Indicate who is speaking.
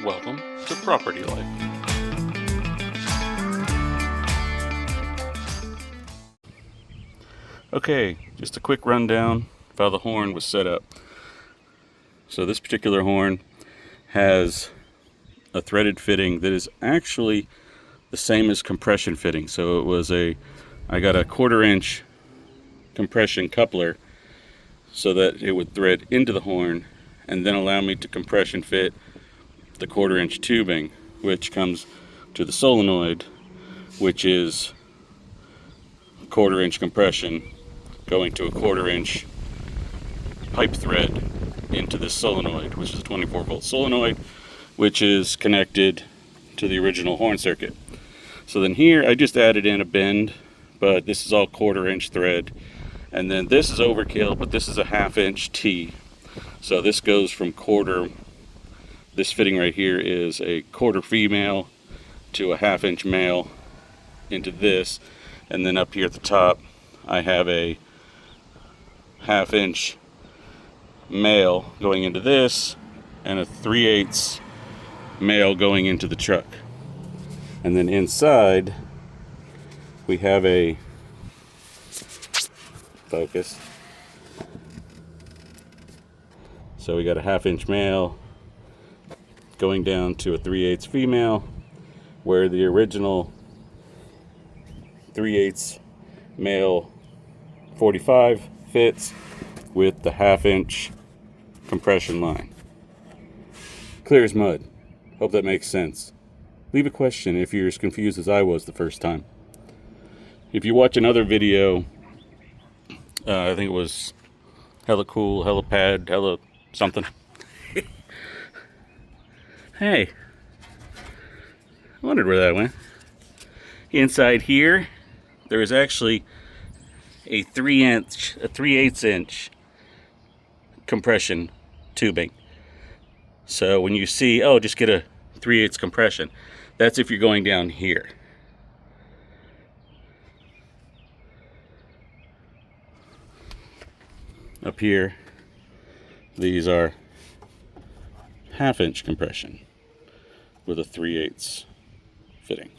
Speaker 1: Welcome to Property Life. Okay, just a quick rundown of how the horn was set up. So this particular horn has a threaded fitting that is actually the same as compression fitting. So I got a 1/4 inch compression coupler so that it would thread into the horn and then allow me to compression fit the 1/4 inch tubing, which comes to the solenoid, which is 1/4 inch compression going to a 1/4 inch pipe thread into this solenoid, which is a 24 volt solenoid, which is connected to the original horn circuit. So then here I just added in a bend, but this is all 1/4 inch thread, and then this is overkill, but this is a 1/2 inch T. So this goes from this fitting right here is a 1/4 female to a 1/2 inch male into this, and then up here at the top I have a 1/2 inch male going into this and a 3/8 male going into the truck. And then inside we have a focus. So we got a 1/2 inch male going down to a 3/8 female, where the original 3/8 male 45 fits with the 1/2 inch compression line. Clear as mud. Hope that makes sense. Leave a question if you're as confused as I was the first time. If you watch another video, I think it was Helicool, Helipad, something. Hey, I wondered where that went. Inside here, there is actually a 3/8 inch compression tubing. So when you see, oh, just get a 3/8 compression, that's if you're going down here. Up here, these are 1/2 inch compression with a 3/8 fitting.